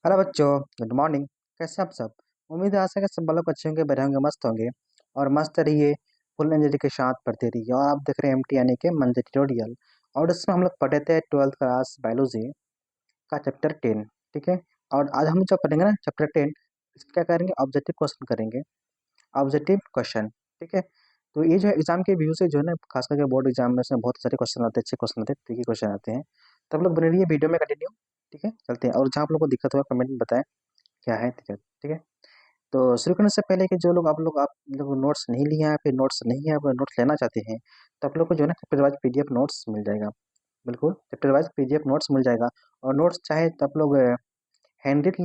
Hello बच्चों, good morning. कैसे आप सब? उम्मीद है आशा है सब लोग अच्छे होंगे, बढ़िया होंगे, मस्त होंगे और मस्त रहिए। फुल एनर्जी के साथ पढ़ते रहिए। और आप देख रहे हैं एमटी यानी के मंडे ट्यूटोरियल। और इसमें हम लोग पढ़े थे 12th क्लास बायोलॉजी का चैप्टर 10। ठीक है। और आज हम जो पढ़ेंगे ना चैप्टर 10, इसमें क्या करेंगे, ऑब्जेक्टिव क्वेश्चन करेंगे। Objective question. ठीक है। तो ये जो एग्जाम के व्यू से जो है ना, खास करके बोर्ड एग्जाम में से बहुत सारे क्वेश्चन आते हैं, अच्छे क्वेश्चन आते हैं, ट्रिकी क्वेश्चन आते हैं। तब लोग बने रहिए वीडियो में कंटिन्यू। ठीक है, चलते हैं। और जहाँ आप लोग को दिक्कत होगा कमेंट में बताएं क्या है दिक्कत। ठीक है। तो शुरू करने से पहले कि जो लोग आप लोग नोट्स नहीं लिए हैं, फिर नोट्स नहीं है, आप नोट्स लेना चाहते हैं, तो आप लोग को जो है ना चैप्टर वाइज पीडीएफ नोट्स मिल जाएगा। बिल्कुल चैप्टर वाइज पीडीएफ नोट्स मिल जाएगा। और नोट्स चाहे तो आप लोग हैंड रिट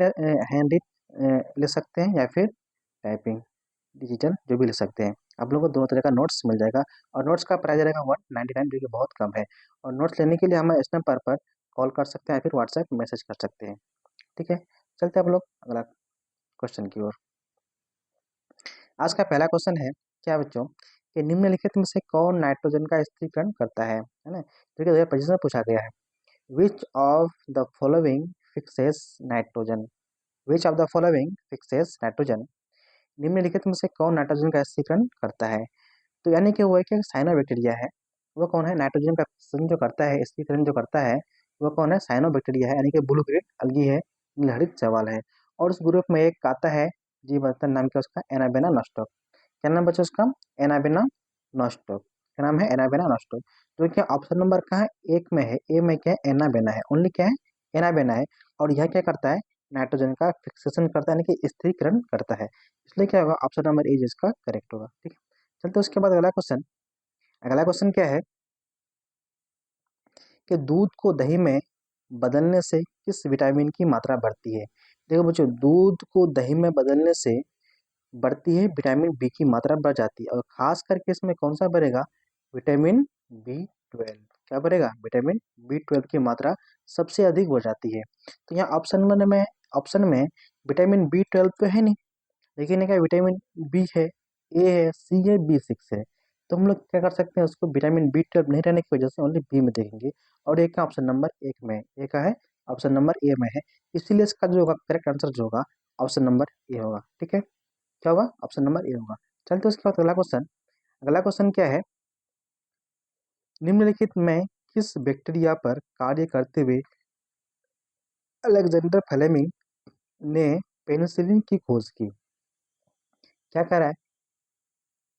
ले सकते हैं या फिर टाइपिंग डिजिटल जो भी ले सकते हैं। आप लोगों को दोनों तरह का नोट्स मिल जाएगा। और नोट्स का प्राइस रहेगा 199, जो कि बहुत कम है। और नोट्स लेने के लिए हमें स्नैप पर कॉल कर सकते हैं या फिर व्हाट्सएप मैसेज कर सकते हैं। ठीक है। चलते हैं आप लोग अगला क्वेश्चन की ओर। आज का पहला क्वेश्चन है क्या बच्चों, कि निम्नलिखित में से कौन नाइट्रोजन का स्थिरीकरण करता है ना। जो कि 2025 में पूछा गया है। Which of the following fixes nitrogen. Which of the following fixes nitrogen. निम्नलिखित में से कौन नाइट्रोजन का स्थिरीकरण करता है। तो यानी कि वो एक साइनोबैक्टीरिया है। वो कौन है, नाइट्रोजन का फिक्सेशन जो करता है, स्थिरीकरण जो करता है, वो कौन है, साइनोबैक्टीरिया है। यानी कि ब्लू ग्रेड अलगी है, नीलहरित शैवाल है। और उस ग्रुप में एक आता है जीवाणु, नाम क्या उसका, एनाबेना नॉस्टॉक। क्या नाम बच्चों उसका, एनाबेना नॉस्टॉक। क्या नाम है, एनाबेना नॉस्टॉक। तो क्या ऑप्शन नंबर कहाँ है, एक में है, ए में क्या है, एनाबेना है, ओनली क्या है, एनाबेना है। और यह क्या करता है, नाइट्रोजन का फिक्सेशन करता है, यानी कि स्थिरीकरण करता है। इसलिए क्या होगा, ऑप्शन नंबर ए जिसका करेक्ट होगा। ठीक है। चलते हैं उसके बाद अगला क्वेश्चन। अगला क्वेश्चन क्या है कि दूध को दही में बदलने से किस विटामिन की मात्रा बढ़ती है। देखो बच्चों, दूध को दही में बदलने से बढ़ती है विटामिन बी की मात्रा बढ़ जाती है। और खास करके इसमें कौन सा बढ़ेगा, विटामिन बी 12। क्या बढ़ेगा, विटामिन बी 12 की मात्रा सबसे अधिक हो जाती है। तो यहाँ ऑप्शन में विटामिन बी 12 तो है नहीं, लेकिन क्या विटामिन बी है, ए है, सी है, बी 6 है। तो हम लोग क्या कर सकते हैं, उसको विटामिन बी 12 नहीं रहने की वजह से ओनली बी में देखेंगे। और एक का ऑप्शन नंबर एक में, एक का है ऑप्शन नंबर ए में है। इसीलिए इसका जो होगा करेक्ट आंसर जो होगा ऑप्शन नंबर ए होगा। ठीक है। क्या होगा, ऑप्शन नंबर ए होगा। चलते उसके बाद अगला क्वेश्चन। अगला क्वेश्चन क्या है, निम्नलिखित में किस बैक्टीरिया पर कार्य करते हुए अलेक्जेंडर फ्लेमिंग ने पेनिसिलिन की खोज की। क्या कह रहा है,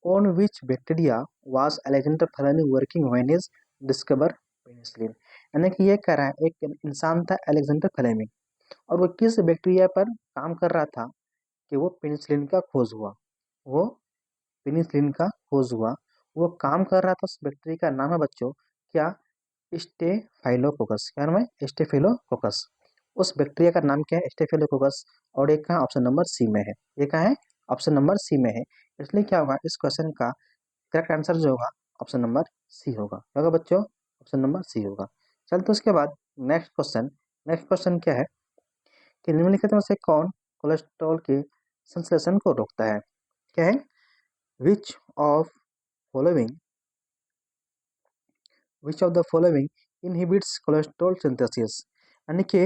on which bacteria was Alexander Fleming working when is discover penicillin. यानी कि ये कह रहा है एक इंसान था अलेक्जेंडर फ्लेमिंग, और वो किस बैक्टीरिया पर काम कर रहा था कि वो पेनिसिलिन का खोज हुआ। वो पेनिसिलिन का खोज हुआ, वो काम कर रहा था। उस बैक्टीरिया का नाम है बच्चों क्या, स्टेफाइलोकोकस। क्या नाम है, स्टेफिलोकोकस। उस बैक्टीरिया का नाम क्या है, स्टेफिलोकोकस। और एक का ऑप्शन नंबर सी में है, ये कहाँ है, ऑप्शन नंबर सी में है। इसलिए क्या होगा, इस क्वेश्चन का करेक्ट आंसर जो होगा ऑप्शन नंबर सी होगा। क्या होगा बच्चों, ऑप्शन नंबर सी होगा। चलते उसके बाद नेक्स्ट क्वेश्चन। नेक्स्ट क्वेश्चन क्या है कि निम्नलिखित में से कौन कोलेस्ट्रॉल के संश्लेषण को रोकता है। क्या है, which of following which of the following inhibits cholesterol synthesis. यानी कि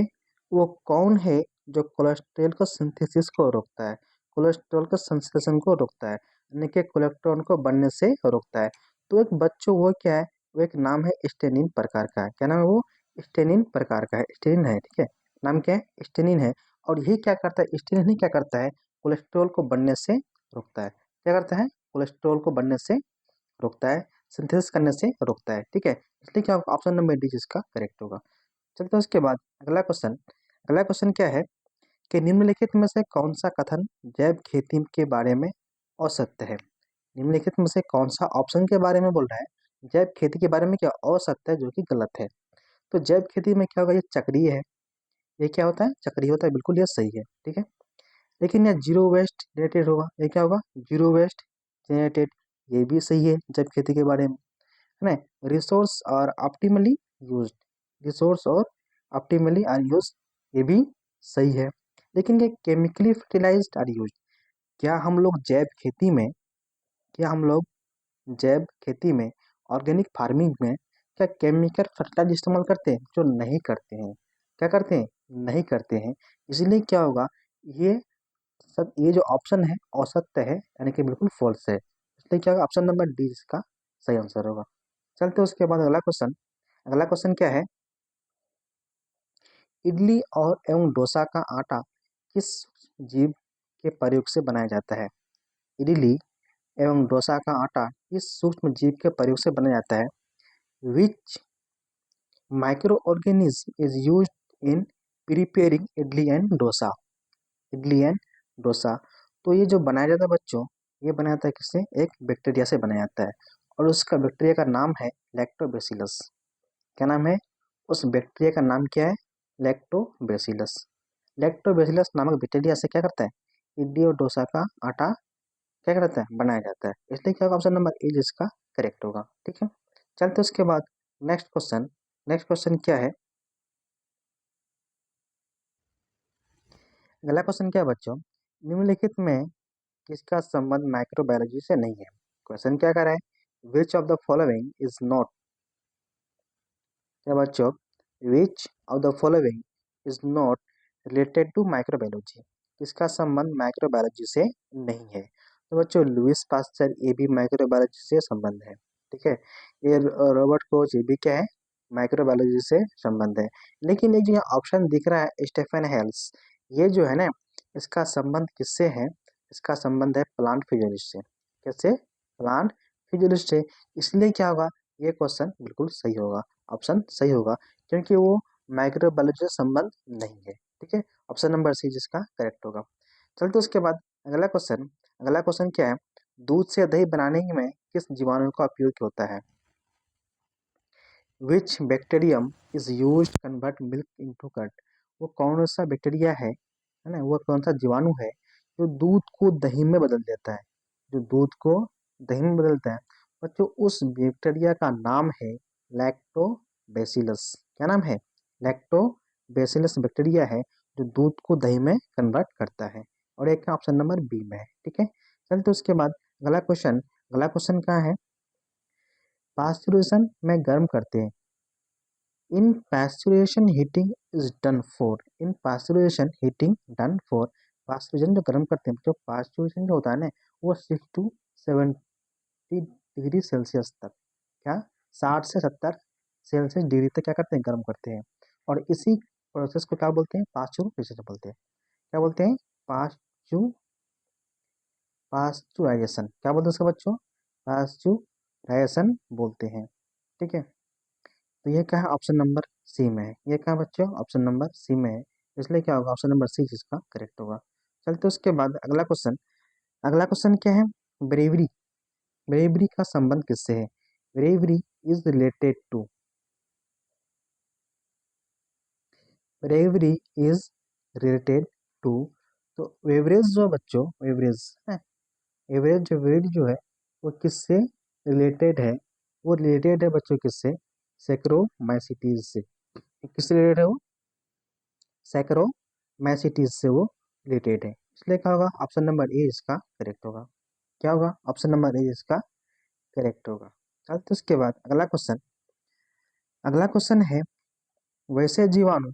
वो कौन है जो कोलेस्ट्रॉल को सिंथेसिस को रोकता है, कोलेस्ट्रॉल के संश्लेषण को रोकता है, यानी कि कोलेस्ट्रॉल को बनने से रोकता है। तो एक बच्चों वो क्या है, वो एक नाम है स्टेनिन प्रकार का है। क्या नाम है वो, स्टेनिन प्रकार का है, स्टेनिन है। ठीक है, नाम क्या है, स्टेनिन है। और ये क्या करता है, स्टेनिन ही क्या करता है, कोलेस्ट्रॉल को बनने से रोकता है। क्या करता है, कोलेस्ट्रॉल को बनने से रोकता है, सिंथेसिस करने से रोकता है। ठीक है। इसलिए क्या होगा, ऑप्शन नंबर डी जिसका करेक्ट होगा। चलते हैं उसके बाद अगला क्वेश्चन। अगला क्वेश्चन क्या है कि निम्नलिखित में से कौन सा कथन जैव खेती के बारे में असत्य है। निम्नलिखित में से कौन सा ऑप्शन के बारे में बोल रहा है, जैव खेती के बारे में क्या असत्य है, जो कि गलत है। तो जैव खेती में क्या होगा, ये चक्रीय है। ये क्या होता है, चक्रीय होता है, बिल्कुल ये सही है। ठीक है। लेकिन यह जीरो वेस्ट जनरेटेड होगा, ये क्या होगा, जीरो वेस्ट जनरेटेड। ये भी सही है जैव खेती के बारे में, है ना। रिसोर्स और ऑप्टिमली यूज्ड, रिसोर्स और ऑप्टिमली आर यूज, ये भी सही है। लेकिन ये केमिकली फर्टिलाइज्ड आर यूज, क्या हम लोग जैव खेती में, क्या हम लोग जैव खेती में, ऑर्गेनिक फार्मिंग में क्या केमिकल फर्टिलाइजर इस्तेमाल करते हैं, जो नहीं करते हैं। क्या करते हैं, नहीं करते हैं, इसलिए क्या होगा, ये ये जो ऑप्शन है असत्य है, यानी कि बिल्कुल फॉल्स है। इसलिए क्या होगा, ऑप्शन नंबर डी इसका सही आंसर होगा। चलते उसके बाद अगला क्वेश्चन। अगला क्वेश्चन क्या है, इडली और एवं डोसा का आटा किस जीव के प्रयोग से बनाया जाता है? इडली एवं डोसा का आटा किस सूक्ष्म जीव के प्रयोग से बनाया जाता है? Which micro organism is use in preparing idli and dosa? Idli and dosa, तो ये जो बनाया जाता है बच्चों, ये बनाया जाता है किससे? एक बैक्टीरिया से बनाया जाता है, और उसका बैक्टीरिया का नाम है लैक्टोबैसिलस। क्या नाम है? उस बैक्टीरिया का नाम क्या है? लैक्टोबैसिलस। लैक्टोबैसिलस नामक बैक्टीरिया से क्या करता है? इडली और डोसा का आटा क्या करता है? बनाया जाता है। इसलिए क्या होगा, ऑप्शन नंबर ए जिसका करेक्ट होगा। ठीक है, चलते उसके बाद नेक्स्ट क्वेश्चन। नेक्स्ट क्वेश्चन क्या है? अगला क्वेश्चन क्या है बच्चों, निम्नलिखित में किसका संबंध माइक्रोबायोलॉजी से नहीं है? क्वेश्चन क्या कर रहा है, which of the following is not, क्या बच्चों, which of the following is not related to microbiology? किसका संबंध माइक्रोबायोलॉजी से नहीं है? तो बच्चों लुइस पास्चर, ये भी माइक्रोबायोलॉजी से संबंध है। ठीक है, ये रॉबर्ट कोच, ये भी क्या है? माइक्रोबायोलॉजी से संबंध है। लेकिन एक जो यहाँ ऑप्शन दिख रहा है स्टेफन हेल्स, ये जो है ना, इसका संबंध किससे है? इसका संबंध है प्लांट फिजियोलॉजिस्ट से। कैसे? प्लांट फिजियोलॉजिस्ट से। इसलिए क्या होगा, ये क्वेश्चन बिल्कुल सही होगा, ऑप्शन सही होगा, क्योंकि वो माइक्रोबायोलॉजी से संबंध नहीं है। ठीक है, ऑप्शन नंबर सी जिसका करेक्ट होगा। चलते उसके बाद अगला क्वेश्चन। अगला क्वेश्चन क्या है, दूध से दही बनाने में किस जीवाणु का उपयोग होता है? Which bacterium is use convert milk into curd? वो कौन सा बैक्टीरिया है ना, वो कौन सा जीवाणु है जो दूध को दही में बदल देता है? जो दूध को दही में बदलता है बच्चों, उस बैक्टीरिया का नाम है लैक्टोबैसिलस। क्या नाम है? लैक्टोबैसिलस बैक्टीरिया है जो दूध को दही में कन्वर्ट करता है, और एक का ऑप्शन नंबर बी में है। ठीक है, चलते उसके बाद अगला क्वेश्चन। अगला क्वेश्चन कहाँ है, पास्चुरेशन में गर्म करते हैं। In pasteurisation heating is done for, in pasteurisation heating done for, pasteurisation जो गर्म करते हैं, जो पास्चुरेशन जो होता है ना, वो 6 to 70 डिग्री सेल्सियस तक, क्या 60 से 70 सेल्सियस डिग्री तक क्या करते हैं? गर्म करते हैं। और इसी प्रोसेस को क्या बोलते हैं? पास्चुराइजेशन बोलते हैं। क्या बोलते हैं? पास्चु पास्चुराइजेशन। क्या बोलते हैं उसका बच्चों? पास्चुराइजेशन बोलते हैं। ठीक है, तो ये क्या है? ऑप्शन नंबर सी में है। ये क्या है बच्चों? ऑप्शन नंबर सी में है। इसलिए क्या होगा, ऑप्शन नंबर सी जिसका करेक्ट होगा। चलते उसके बाद अगला क्वेश्चन। अगला क्वेश्चन क्या है, ब्रेवरी। ब्रेवरी का संबंध किससे है? Brewery is related to, brewery is related to, तो एवरेज जो बच्चों, एवरेज है, एवरेज जो वेट जो है, वो किससे रिलेटेड है? वो रिलेटेड है बच्चों किससे? सैक्रोमाइसिटीज से। किससे रिलेटेड है वो? सैक्रोमाइसिटीज से वो रिलेटेड है। इसलिए क्या होगा, ऑप्शन नंबर ए इसका करेक्ट होगा। क्या होगा? ऑप्शन नंबर ए इसका करेक्ट होगा। चल तो उसके बाद अगला क्वेश्चन। अगला क्वेश्चन है, वैसे जीवाणु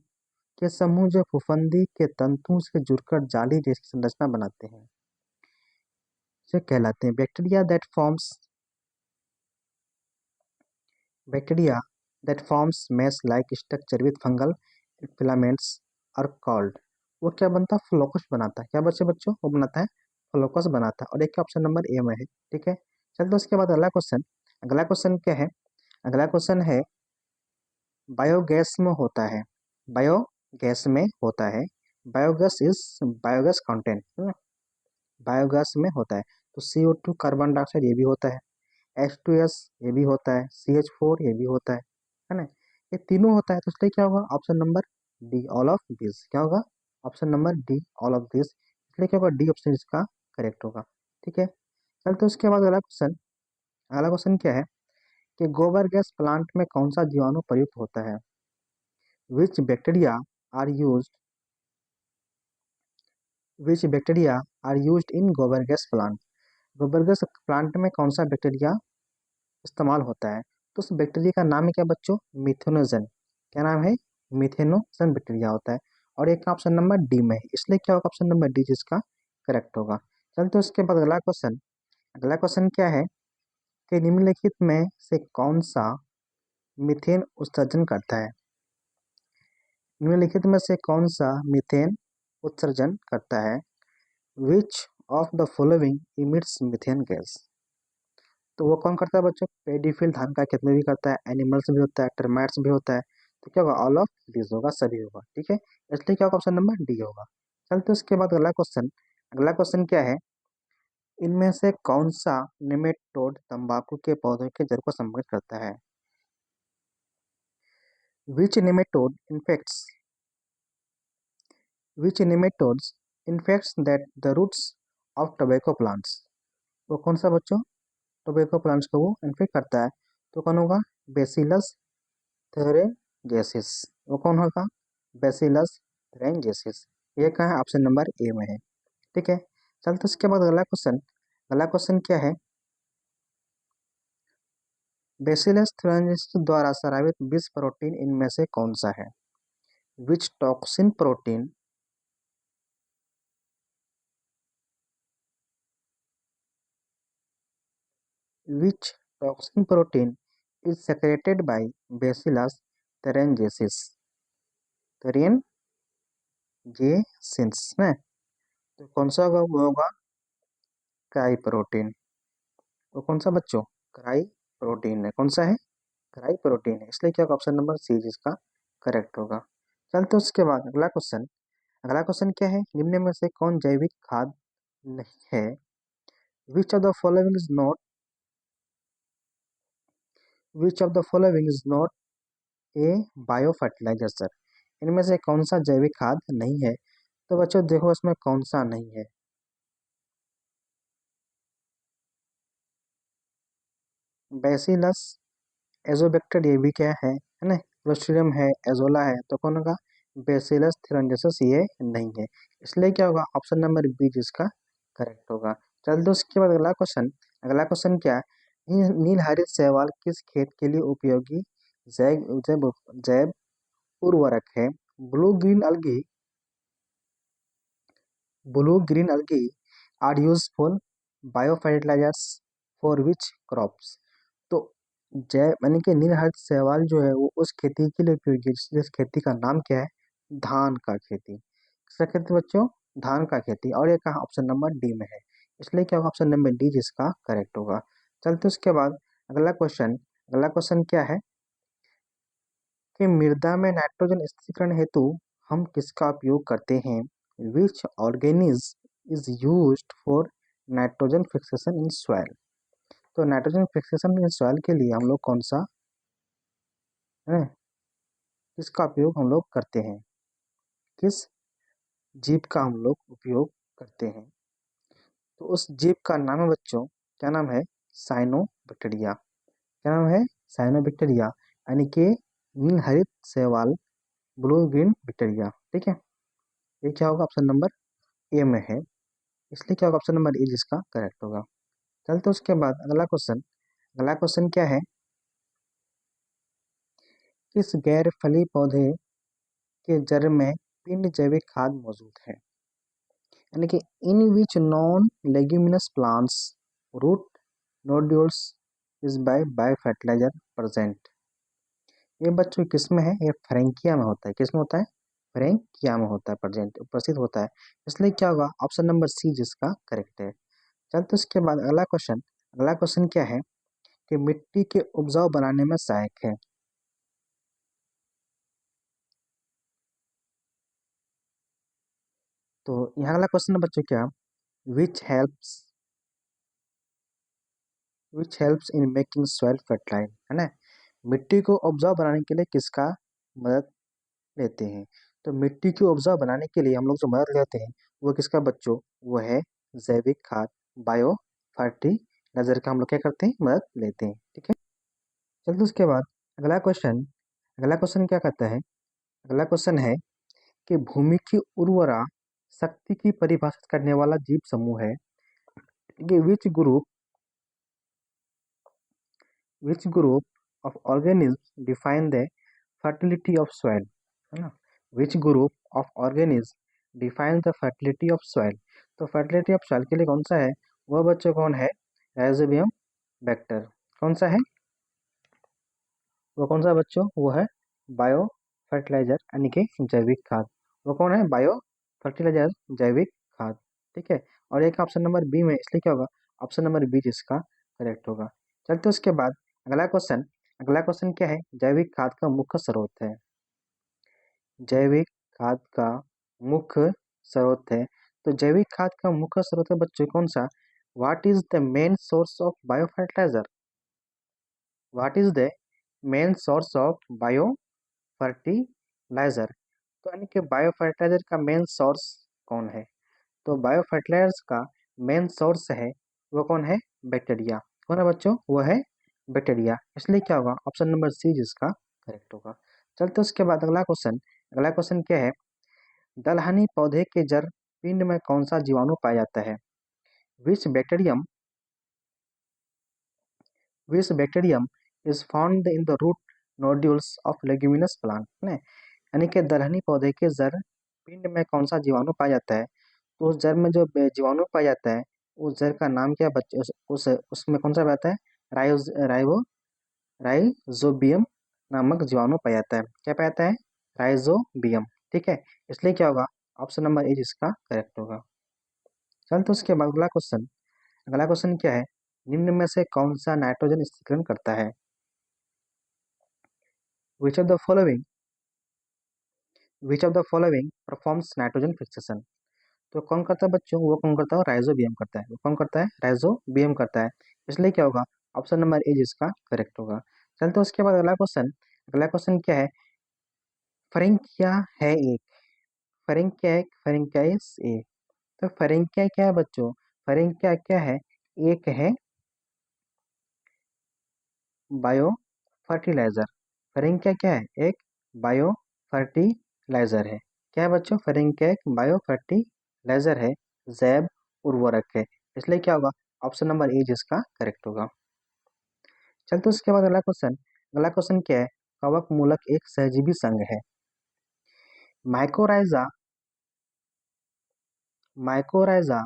के समूह जो फफूंदी के तंतुओं से जुड़कर जाली जैसी संरचना बनाते हैं, जो कहलाते हैं bacteria that forms, bacteria that forms mesh like structure with fungal filaments are called, वो क्या बनता है? फ्लोकस बनाता है। क्या बच्चे बच्चों? वो बनाता है, फ्लोकस बनाता है, और एक ऑप्शन नंबर ए में है। ठीक है, चलते उसके बाद अगला क्वेश्चन। अगला क्वेश्चन क्या है? अगला क्वेश्चन है, बायोगैस में होता है, बायोगैस में होता है, biogas is biogas content, biogas में होता है, तो CO2 कार्बन डाइऑक्साइड ये भी होता है, H2S ये भी होता है, CH4 ये भी होता है ना, ये तीनों होता है। तो इसलिए क्या होगा, option number D all of this. क्या होगा? Option number D all of this. इसलिए क्या होगा, डी ऑप्शन इसका करेक्ट होगा। ठीक है, चल तो उसके बाद अगला क्वेश्चन। अगला क्वेश्चन क्या है कि गोबर गैस प्लांट में कौन सा जीवाणु प्रयुक्त होता है? Which bacteria are use, which bacteria are use in gobar gas plant? गोबर गैस प्लांट में कौन सा बैक्टीरिया इस्तेमाल होता है? तो उस बैक्टीरिया का नाम है क्या बच्चों? मिथेनोजन। क्या नाम है? मिथेनोजन बैक्टीरिया होता है। और एक ऑप्शन नंबर डी में है, इसलिए क्या होगा ऑप्शन नंबर डी जिसका करेक्ट होगा। चलते उसके बाद अगला क्वेश्चन क्या है कि निम्नलिखित में से कौन सा मीथेन उत्सर्जन करता है। निम्नलिखित में से कौन सा मीथेन उत्सर्जन करता है। Which of the following emits methane gas. तो वो कौन करता है बच्चों, पेडीफिल धान का खेत में भी करता है, एनिमल्स भी होता है, टर्माइट्स भी होता है। तो क्या होगा, ऑल ऑफ दिस होगा, सभी होगा, ठीक है। इसलिए क्या होगा, ऑप्शन नंबर डी होगा। चलते उसके बाद अगला क्वेश्चन क्या है, इनमें से कौन सा नेमेटोड तंबाकू के पौधे के जड़ को संभवित करता है। Which nematode infects which nematodes infects that the roots of tobacco plants। वो कौन सा बच्चों, टोबैको प्लांट्स को वो इन्फेक्ट करता है। तो कौन होगा, बेसिलस थेरेंजेसिस। वो कौन होगा, बेसिलस थेरेंजेसिस। ये कहाँ है, ऑप्शन नंबर ए में है, ठीक है। चलते उसके बाद अगला क्वेश्चन क्या है, बेसिलस थेरेंजेसिस द्वारा स्रावित विष प्रोटीन इनमें से कौन सा है। Which toxin protein which toxin protein is secreted by Bacillus thuringiensis में। तो कौन सा होगा, वो होगा क्राई प्रोटीन। वो कौन सा बच्चों, क्राई प्रोटीन है, कौन सा है, क्राई प्रोटीन है, इसलिए क्या ऑप्शन नंबर सी जिसका करेक्ट होगा। चलते उसके बाद अगला क्वेश्चन क्या है, निम्न में से कौन जैविक खाद नहीं है। Which of the following is not which of the following is not a bio fertiliser. इनमें से कौन सा जैविक खाद नहीं है। तो बच्चों देखो इसमें कौन सा नहीं है, बैसिलस एजोबैक्टर ये भी क्या है ना, क्लोस्ट्रिडियम है, एजोला है, तो कौन होगा, बैसिलस थ्यूरेंजेसिस ये नहीं है, इसलिए क्या होगा, ऑप्शन नंबर बी जिसका करेक्ट होगा। चल दो उसके बाद अगला क्वेश्चन क्या है, नील हरित शैवाल किस खेत के लिए उपयोगी जैव जैव जैव उर्वरक है। Blue green algae blue green algae are useful bio fertilisers for which crops. तो जैव यानी कि नीलहरित शैवाल जो है वो उस खेती के लिए उपयोगी है जिस खेती का नाम क्या है, धान का खेती। किसका खेती बच्चों, धान का खेती, और ये कहा ऑप्शन नंबर डी में है, इसलिए क्या होगा, ऑप्शन नंबर डी जिसका करेक्ट होगा। चलते उसके बाद अगला क्वेश्चन क्या है कि मृदा में नाइट्रोजन स्थिरीकरण हेतु हम किसका उपयोग करते हैं। Which organism is used for nitrogen fixation in soil. तो नाइट्रोजन फिक्सेशन इन सॉइल के लिए हम लोग कौन सा है, किसका उपयोग हम लोग करते हैं, किस जीव का हम लोग उपयोग करते हैं। तो उस जीव का नाम है बच्चों, क्या नाम है, साइनोबैक्टीरिया। क्या नाम है, साइनोबैक्टीरिया, यानी कि नील हरित शैवाल, ब्लू ग्रीन बैक्टीरिया, ठीक है। ये क्या होगा, ऑप्शन नंबर ए में है, इसलिए क्या होगा, ऑप्शन नंबर ए जिसका करेक्ट होगा। चलते उसके बाद अगला क्वेश्चन क्या है, किस गैर फली पौधे के जड़ में पिंड जैविक खाद मौजूद है। यानी कि in which non leguminous plants root nodules is by fertiliser present. ये बच्चों किस में है, ये फ्रेंकिया में होता है, किस में होता है, फ्रेंकिया में होता है, प्रेजेंट उपस्थित होता है, इसलिए क्या होगा, ऑप्शन नंबर सी जिसका करेक्ट है। चलते उसके बाद अगला क्वेश्चन क्या है कि मिट्टी के उपजाऊ बनाने में सहायक है। तो यहाँ अगला क्वेश्चन है बच्चों क्या, which helps in making soil fertile, है ना। मिट्टी को उपजाऊ बनाने के लिए किसका मदद लेते हैं। तो मिट्टी को उपजाऊ बनाने के लिए हम लोग जो मदद लेते हैं वो किसका बच्चों, वो है जैविक खाद, बायो फर्टिलाइजर का हम लोग क्या करते हैं, मदद लेते हैं, ठीक है। चलते उसके बाद अगला क्वेश्चन अगला क्वेश्चन क्या कहता है, अगला क्वेश्चन है कि भूमि की उर्वरा शक्ति की परिभाषित करने वाला जीव समूह है कि which group of organism define the fertility of soil, है ना। Which group of organism define the fertility of soil. तो फर्टिलिटी ऑफ सॉइल के लिए कौन सा है, वह बच्चों कौन है, राइजोबियम बैक्टर। कौन सा है, वो कौन सा बच्चों, वो है बायो फर्टिलाइजर यानी कि जैविक खाद। वो कौन है, बायो फर्टिलाइजर जैविक खाद। ठीक है, और एक ऑप्शन नंबर बी में, इसलिए क्या होगा, ऑप्शन नंबर बी जिसका करेक्ट होगा। चलते उसके बाद अगला क्वेश्चन। अगला क्वेश्चन क्या है, जैविक खाद का मुख्य स्रोत है। जैविक खाद का मुख्य स्रोत है, तो जैविक खाद का मुख्य स्रोत है बच्चों कौन सा, what is the main source of bio fertiliser. What is the main source of bio fertiliser. तो यानी कि बायो फर्टिलाइजर का मेन सोर्स कौन है, तो बायो फर्टिलाइजर्स का मेन सोर्स है, वो कौन है, बैक्टीरिया। कौन है बच्चों, वो है बैक्टीरिया। इसलिए क्या होगा, ऑप्शन नंबर सी जिसका करेक्ट होगा। चलते उसके बाद अगला क्वेश्चन। अगला क्वेश्चन क्या है, दलहनी पौधे के जड़ पिंड में कौन सा जीवाणु पाया जाता है, which bacterium, which bacterium is found in the root nodules of leguminous plant. यानी कि दलहनी पौधे के जड़ पिंड में कौन सा जीवाणु पाया जाता है, तो उस जड़ में जो जीवाणु पाया जाता है, उस जड़ का नाम क्या बच्चे, उसमें कौन सा पाया है, राइजोबियम नामक जीवाणु पाया जाता है। क्या पाया जाता है, राइजोबियम। ठीक है, इसलिए क्या होगा, ऑप्शन नंबर ए जिसका करेक्ट होगा। चल तो उसके बाद अगला क्वेश्चन। अगला क्वेश्चन क्या है, निम्न में से कौन सा नाइट्रोजन स्थिरीकरण करता है, which of the following, which of the following performs nitrogen fixation. तो कौन करता है बच्चों, वो कौन करता है, राइजोबियम करता है। वो कौन करता है, राइजोबियम करता है। इसलिए क्या होगा, ऑप्शन नंबर ए जिसका करेक्ट होगा। चलते उसके बाद अगला क्वेश्चन। अगला क्वेश्चन क्या है, फरिंकिया है एक, फरिंकिया एक, फरिंकियाइस ए। तो फरिंकिया क्या है बच्चों, फरिंकिया क्या है, एक है बायो फर्टिलाइजर। फरिंकिया क्या है, एक बायो फर्टिलाइजर है। क्या है बच्चों, फरिंकिया एक बायो फर्टिलाइजर है, जैव उर्वरक है। इसलिए क्या होगा, ऑप्शन नंबर ए जिसका करेक्ट होगा। चलते उसके बाद अगला क्वेश्चन। अगला क्वेश्चन क्या है, कवक मूलक एक सहजीवी संघ है। Mycorrhiza, mycorrhiza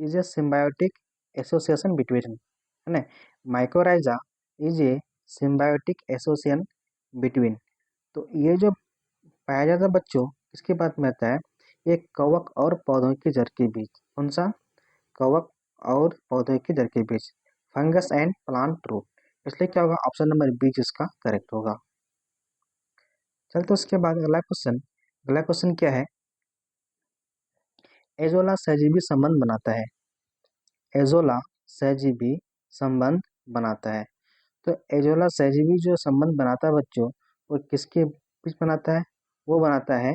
is a symbiotic association between, है ना, mycorrhiza is a symbiotic association between. तो ये जो पाया जाता है बच्चों, किसकी बात में आता है, ये कवक और पौधों की जड़ के बीच। कौन सा, कवक और पौधों की जड़ के बीच, फंगस एंड प्लांट रूट। इसलिए क्या होगा, ऑप्शन नंबर बी जिसका करेक्ट होगा। चलते उसके बाद अगला क्वेश्चन। अगला क्वेश्चन क्या है, एजोला सहजीवी संबंध बनाता है। एजोला सहजीवी संबंध बनाता है। तो एजोला सहजीवी जो संबंध बनाता है बच्चों, वो किसके बीच बनाता है, वो बनाता है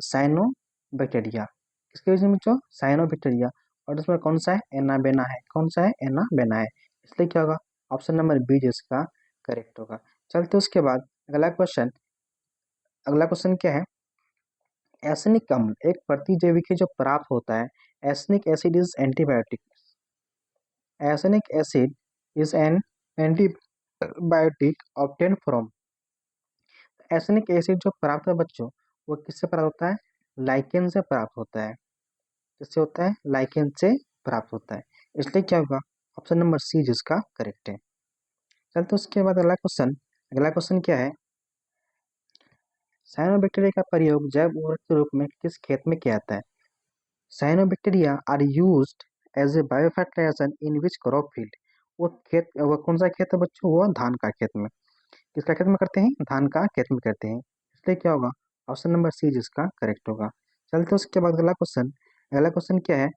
साइनो बैक्टीरिया। किसके बीच में बच्चों, साइनो बैक्टीरिया। और इसमें कौन सा है, एनाबेना है। कौन सा है, एनाबेना है। इसलिए क्या होगा, ऑप्शन नंबर बी जिसका करेक्ट होगा। चलते उसके बाद अगला क्वेश्चन। अगला क्वेश्चन क्या है, एसिनिक अम्ल एक प्रतिजैविक जो प्राप्त होता है, usnic acid is antibiotic, usnic acid is an antibiotic obtain from. Usnic acid जो प्राप्त है बच्चों, वो किससे प्राप्त होता है, लाइकेन से प्राप्त होता है। किससे होता है, लाइकेन से प्राप्त होता है। इसलिए क्या होगा, ऑप्शन नंबर सी जिसका करेक्ट है। चलते उसके बाद अगला क्वेश्चन। अगला क्वेश्चन क्या है, साइनोबैक्टीरिया का प्रयोग जैव उर्वरक के रूप में किस खेत में किया जाता है। Cyanobacteria are used as a biofertiliser in which crop field. वो खेत, वो कौन सा खेत है बच्चों, वो धान का खेत में। किसका खेत में करते हैं, धान का खेत में करते हैं। इसलिए क्या होगा, ऑप्शन नंबर सी जिसका करेक्ट होगा। चलते उसके बाद अगला क्वेश्चन। अगला क्वेश्चन क्या है,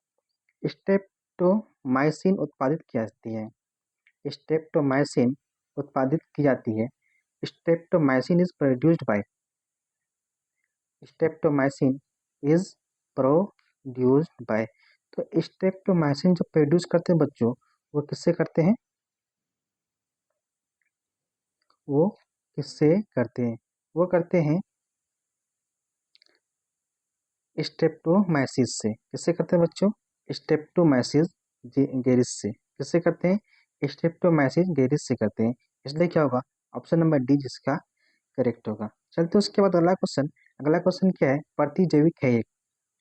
स्ट्रेप्टोमाइसिन उत्पादित की जाती है। स्ट्रेप्टोमाइसिन उत्पादित की जाती है। Streptomycin is produced by, streptomycin is produced by. तो स्ट्रेप्टोमाइसिन जो प्रोड्यूस करते हैं बच्चों, वो किससे करते हैं, वो किससे करते हैं, वो करते हैं स्ट्रेप्टोमाइसिस से। किससे करते हैं बच्चों, स्ट्रेप्टोमाइसिस गेरिस से। किससे करते हैं, स्ट्रेप्टोमाइसिस गेरिस से करते हैं। इसलिए क्या होगा, ऑप्शन नंबर डी जिसका करेक्ट होगा। चलते उसके बाद अगला क्वेश्चन क्या है, प्रतिजैविक है एक,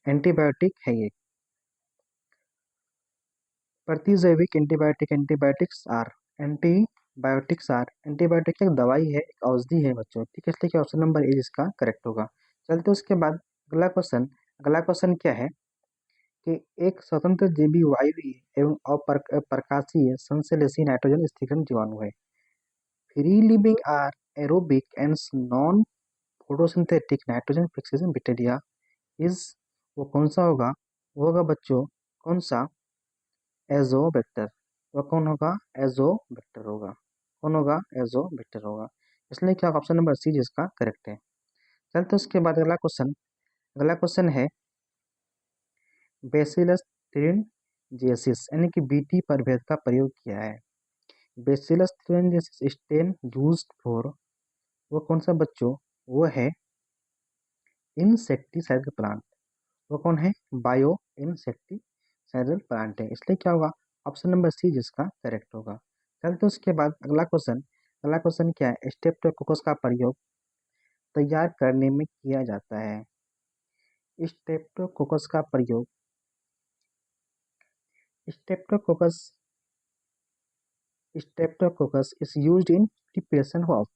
एंटीबायोटिक है एक। प्रतिजैविक एंटीबायोटिक्स एक दवाई है, एक औषधि है बच्चों, ठीक है, इसलिए कि ऑप्शन नंबर ए इसका करेक्ट होगा। चलते उसके बाद अगला क्वेश्चन क्या है कि एक स्वतंत्र जीवी वायवीय एवं अप्रकाशीय संश्लेषी नाइट्रोजन स्थिरीकरण जीवाणु है। Free living are aerobic and non photosynthetic nitrogen fixation bacteria is, वो कौन सा होगा, वो होगा बच्चों कौन सा, एजोबैक्टर। वह कौन होगा, एजोबैक्टर होगा। कौन होगा, एजोबैक्टर होगा। इसलिए क्या ऑप्शन नंबर सी जिसका करेक्ट है। चलते उसके बाद अगला क्वेश्चन है बेसिलस thuringiensis यानी कि बीटी प्रभेद का प्रयोग किया है। Bacillus thuringiensis strain used for, वो कौन सा बच्चों, वो है इंसेक्टिसाइड प्लांट। वो कौन है, बायो इंसेक्टिसाइडल प्लांट है, इसलिए क्या होगा, ऑप्शन नंबर सी जिसका करेक्ट होगा। चलते उसके बाद अगला क्वेश्चन क्या है, स्ट्रेप्टोकोकस का प्रयोग तैयार करने में किया जाता है। स्ट्रेप्टोकोकस का प्रयोग Streptococcus Streptococcus is used in preparation of,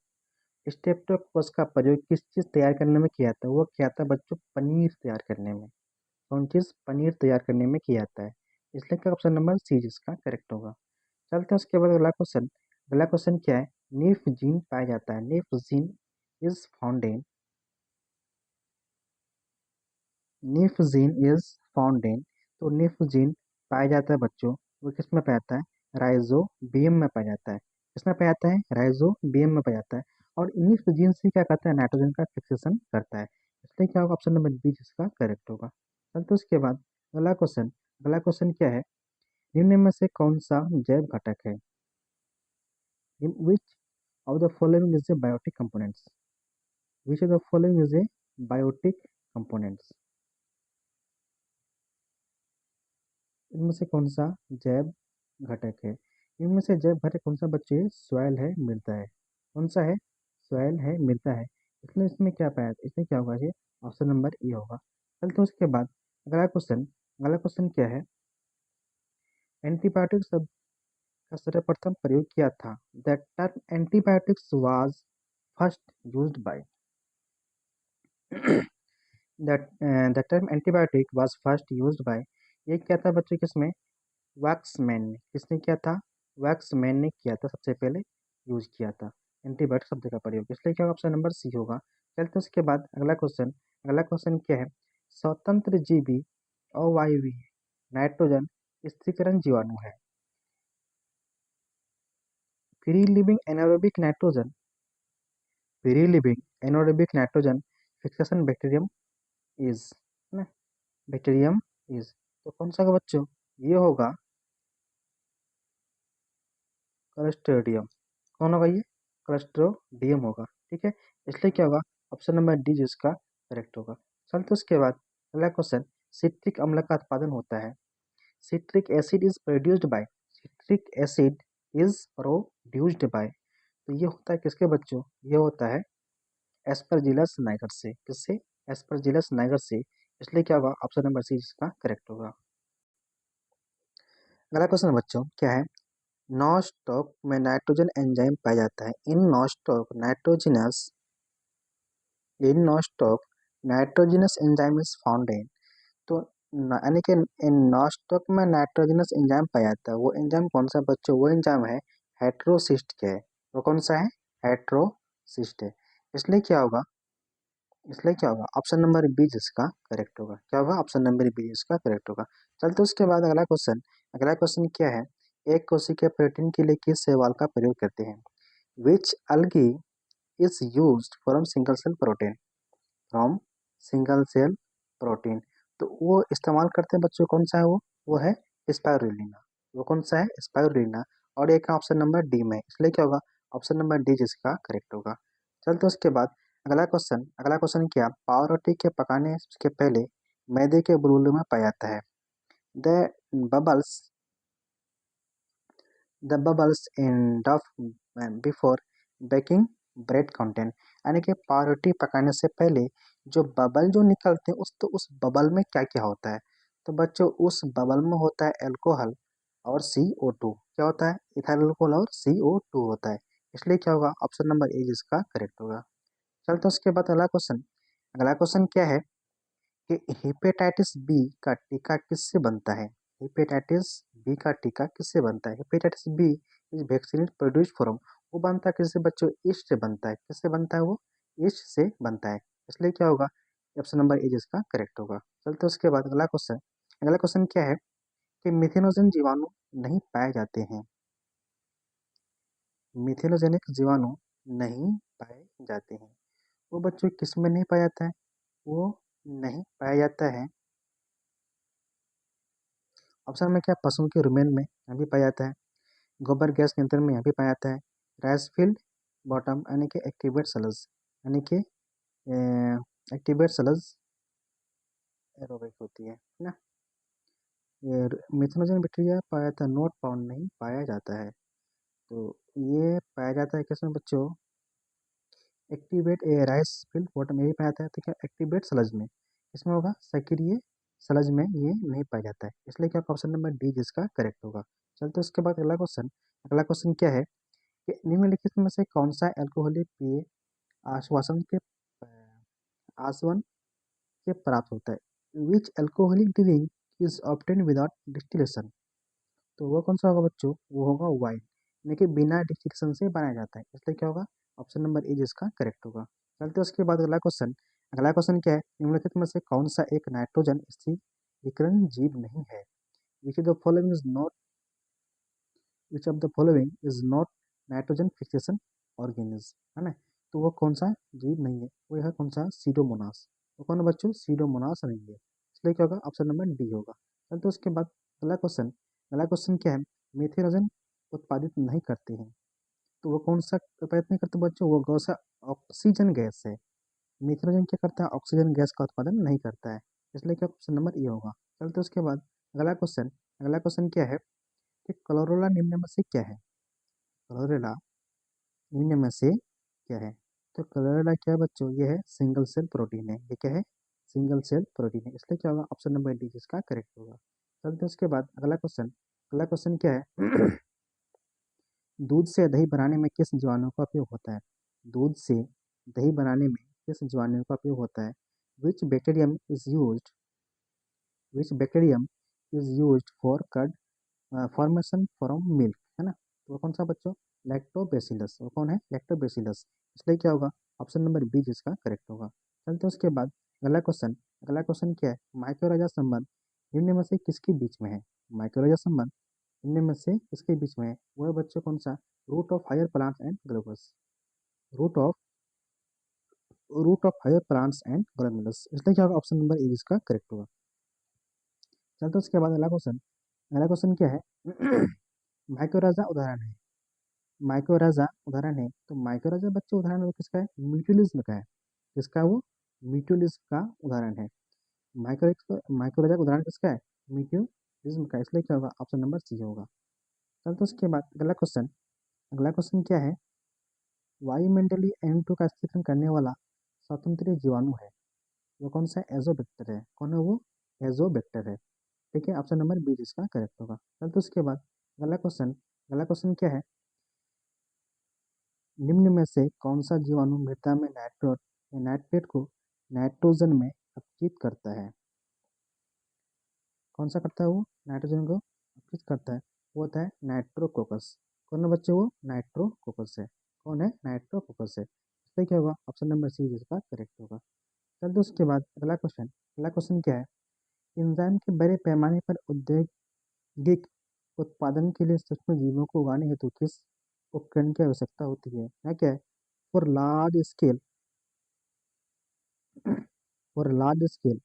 Streptococcus का प्रयोग किस चीज तैयार करने में किया जाता है, वो क्या था बच्चों, पनीर तैयार करने में। कौन चीज, पनीर तैयार करने में किया जाता है, इसलिए क्या ऑप्शन नंबर सी जिसका करेक्ट होगा। चलते हैं उसके बाद अगला क्वेश्चन क्या है, नीफ जीन पाया जाता है, knife gene is found in, knife gene is found in, तो नीफ जीन पाया जाता है बच्चों, वो किस में पाया जाता है, राइजोबियम में पाया जाता है। किसमें पाया जाता है, राइजोबियम में पाया जाता है। और नीफ जीन से क्या करता है, नाइट्रोजन का फिक्सेशन करता है, इसलिए क्या होगा, ऑप्शन नंबर बी जिसका करेक्ट होगा। चलते उसके बाद अगला क्वेश्चन क्या है, निम्न में से कौन सा जैव घटक है, which of the following is a biotic components, which of the following is a biotic components, इनमें से कौन सा जैव घटक है, इनमें से जैव घटक कौन सा बच्चे, सॉइल है मृदा है। कौन सा है, सॉइल है मृदा है, इसमें इसमें क्या पाया, इसमें क्या होगा, ये ऑप्शन नंबर ए होगा। चलते उसके बाद अगला क्वेश्चन क्या है, एंटीबायोटिक शब्द का सर्वप्रथम प्रयोग किया था, the term antibiotics was first used by, the term antibiotic was first used by, ये क्या था बच्चों, किसमें, वैक्समैन ने, किसने किया था, वैक्समैन ने किया था, सबसे पहले यूज किया था एंटीबायोटिक शब्द का प्रयोग, इसलिए क्या ऑप्शन नंबर सी होगा। चलते उसके बाद अगला क्वेश्चन क्या है, स्वतंत्र जीवी अवायवीय नाइट्रोजन स्थिरीकरण जीवाणु है। Free living anaerobic nitrogen fixation bacterium is, ना, बैक्टीरियम इज, तो कौन सा का बच्चों, ये होगा क्लस्ट्रिडियम। कौन होगा ये, क्लस्ट्रोडियम होगा, ठीक है, इसलिए क्या होगा, ऑप्शन नंबर डी जिसका करेक्ट होगा। चलते उसके बाद अगला क्वेश्चन, सिट्रिक अम्ल का उत्पादन होता है, citric acid is produced by, citric acid is produced by, तो ये होता है किसके बच्चों, ये होता है एस्परजिलस नाइगर से, किससे, एस्परजिलस नाइगर से, इसलिए क्या होगा, ऑप्शन नंबर सी जिसका करेक्ट होगा। अगला क्वेश्चन बच्चों क्या है, नॉस्टॉक में नाइट्रोजन एंजाइम पाया जाता है, in nostoc nitrogenase enzyme is found in, तो यानी कि इन नॉस्टॉक में नाइट्रोजनस एंजाइम पाया जाता है, वो एंजाइम कौन सा बच्चों, वो एंजाइम है हेट्रोसिस्ट के, वो कौन सा है, हेट्रोसिस्ट है, इसलिए क्या होगा, ऑप्शन नंबर बी जिसका करेक्ट होगा, क्या होगा, ऑप्शन नंबर बी जिसका करेक्ट होगा। चलते उसके बाद अगला क्वेश्चन क्या है, एक कोशिकीय प्रोटीन के लिए किस शैवाल का प्रयोग करते हैं, which algae is used from single cell protein, तो वो इस्तेमाल करते हैं बच्चों, कौन सा है वो है स्पाइरुलिना, वो कौन सा है, स्पाइरुलिना, और एक ऑप्शन नंबर डी में, इसलिए क्या होगा, ऑप्शन नंबर डी जिसका करेक्ट होगा। चलते उसके बाद अगला क्वेश्चन क्या, पावरोटी के पकाने के पहले मैदे के बुलबुले में पाया जाता है, द बबल्स द बबल्स इन डफ बिफोर बेकिंग ब्रेड कंटेंट, यानी कि पावरोटी पकाने से पहले जो बबल जो निकलते हैं उस बबल में क्या क्या होता है। तो बच्चों उस बबल में होता है अल्कोहल और CO2, क्या होता है, इथाइल अल्कोहल और CO2 होता है। इसलिए क्या होगा, ऑप्शन नंबर ए जिसका करेक्ट होगा। चलते उसके बाद अगला क्वेश्चन क्या है कि हेपेटाइटिस बी का टीका किससे बनता है। हेपेटाइटिस बी का टीका किससे बनता है। Hepatitis B is vaccine produce from, वो बनता है किससे बच्चों, ईस्ट से बनता है। किससे बनता है वो, ईस्ट से बनता है। इसलिए क्या होगा, ऑप्शन नंबर ए जिसका करेक्ट होगा। चलते उसके बाद अगला क्वेश्चन क्या है कि मिथेनोजन जीवाणु नहीं पाए जाते हैं। मिथेनोजेनिक जीवाणु नहीं पाए जाते हैं, वो बच्चों किस में नहीं पाया जाता है, वो नहीं पाया जाता है। ऑप्शन में क्या, पशुओं के रुमेन में यहाँ भी पाया जाता है, गोबर गैस नियंत्रण में यहाँ भी पाया जाता है, राइस फील्ड बॉटम यानी कि एक्टिवेट सलज, यानी कि एक्टिवेट सलज एरोबिक होती है ना। ये मिथेनोजन बैक्टीरिया पाया जाता है, नोट पाउंड नहीं पाया जाता है। तो ये पाया जाता है किसमें बच्चों, एक्टिवेट राइस फील्ड बॉटम में भी पाया जाता है। तो क्या एक्टिवेट सलज में, इसमें होगा सक्रिय सलज में ये नहीं पाया जाता है। इसलिए क्या ऑप्शन नंबर डी जिसका करेक्ट होगा। चलते उसके बाद अगला क्वेश्चन क्या है कि निम्नलिखित में से कौन सा अल्कोहलिक पेय आश्वासन के आसवन से प्राप्त होता है। Which alcoholic drink is obtain without distillation, तो वो कौन सा होगा बच्चों, वो होगा वाइन, यानी कि बिना डिस्टिलेशन से बनाया जाता है। इसलिए क्या होगा, ऑप्शन नंबर ए जिसका करेक्ट होगा। चलते उसके बाद अगला क्वेश्चन क्या है, निम्नलिखित में से कौन सा एक नाइट्रोजन स्थिरीकरण जीव नहीं है। Which of the following is not which of the following is not nitrogen fixation organism, है ना। तो वो कौन सा जीव नहीं है, वो है कौन सा, सीडोमोनास। वो कौन है बच्चों, सीडोमोनास नहीं है। इसलिए क्या होगा, ऑप्शन नंबर डी होगा। चलते उसके बाद अगला क्वेश्चन क्या है, मिथेनोजन उत्पादित नहीं करते हैं। तो वो कौन सा उत्पादित नहीं करते बच्चों, वो कौन सा ऑक्सीजन गैस है। मिथेनोजन क्या करता है, ऑक्सीजन गैस का उत्पादन नहीं करता है। इसलिए क्या ऑप्शन नंबर ए होगा। चलते उसके बाद अगला क्वेश्चन क्या है कि क्लोरोला निम्न में से क्या है। क्लोरेला निम्न में से क्या है। तो क्लोरेला क्या है बच्चों, ये है सिंगल सेल प्रोटीन है। ये क्या है, सिंगल सेल प्रोटीन है। इसलिए क्या होगा, ऑप्शन नंबर डी जिसका करेक्ट होगा। चलते उसके बाद अगला क्वेश्चन क्या है दूध से दही बनाने में किस जीवाणु का उपयोग होता है। दूध से दही बनाने में किस जीवाणु का उपयोग होता है। Which bacterium is used which bacterium is used for curd formation from milk, है ना। तो वो कौन सा बच्चों, लैक्टोबैसिलस। वो कौन है, लैक्टोबैसिलस। इसलिए क्या होगा, ऑप्शन नंबर बी जिसका करेक्ट होगा। चलते उसके बाद अगला क्वेश्चन क्या है, माइक्रोराजा संबंध निम्न में से किसके बीच में है। माइक्रोराजा संबंध निम्न में से किसके बीच में है, वो है बच्चों कौन सा, root of higher plants and globus, root of root of higher plants and globulus. इसलिए क्या होगा, ऑप्शन नंबर ए जिसका करेक्ट होगा। चलते उसके बाद अगला क्वेश्चन क्या है माइक्रोराजा उदाहरण है। माइक्रोराजा उदाहरण है, तो माइक्रोराजा बच्चे उदाहरण वो किसका है, म्यूचुअलिज्म का है। किसका है वो, म्यूचुअलिज्म का उदाहरण है। माइक्रोराजा का उदाहरण किसका है, म्यूचुअलिज्म का। इसलिए क्या होगा, ऑप्शन नंबर सी होगा। चलते उसके बाद अगला क्वेश्चन क्या है, वायुमंडलीय N2 का स्थिरीकरण करने वाला स्वतंत्र जीवाणु है। वो कौन सा, एजोबैक्टर है। कौन है वो, एजोबैक्टर है। ठीक है, ऑप्शन नंबर बी जिसका करेक्ट होगा। चलते उसके बाद अगला क्वेश्चन क्या है, निम्न में से कौन सा जीवाणु मृदा में नाइट्रेट को नाइट्रोजन में अपचित करता है। कौन सा करता है वो, नाइट्रोजन को अपचित करता है, वो होता है नाइट्रोकोकस। कौन है बच्चे, वो नाइट्रोकोकस है। कौन है, नाइट्रोकोकस है। इसलिए क्या होगा, ऑप्शन नंबर सी जिसका करेक्ट होगा। चलते उसके बाद अगला क्वेश्चन क्या है, एंजाइम के बड़े पैमाने पर औद्योगिक उत्पादन के लिए सूक्ष्म जीवों को उगाने हेतु किस उपकरण की आवश्यकता होती है क्या है, for large scale for large scale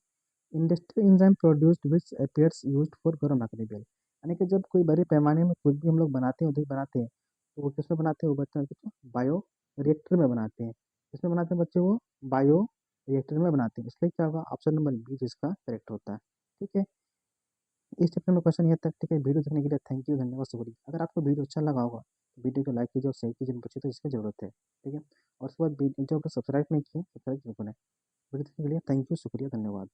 industrial enzyme produced which appears used for grow material, यानी कि जब कोई बड़े पैमाने में कुछ भी हम लोग बनाते हैं उद्योग बनाते हैं, तो वो किसमें बनाते हैं, वो बच्चे बायो रिएक्टर में बनाते हैं। किसमें बनाते हैं बच्चे, वो बायो रिएक्टर में बनाते हैं। इसलिए क्या होगा, ऑप्शन नंबर बी जिसका करेक्ट होता है। ठीक है, इस चैप्टर में क्वेश्चन ये तक। ठीक है, वीडियो देखने के लिए थैंक यू, धन्यवाद, शुक्रिया। अगर आपको वीडियो अच्छा लगा होगा वीडियो को लाइक कीजिए और शेयर कीजिए, बच्चों तो इसकी ज़रूरत है, ठीक है। और उसके बाद जो आपने सब्सक्राइब नहीं किए, सब्सक्राइब जरूर करें। वीडियो देखने के लिए थैंक यू, शुक्रिया, धन्यवाद।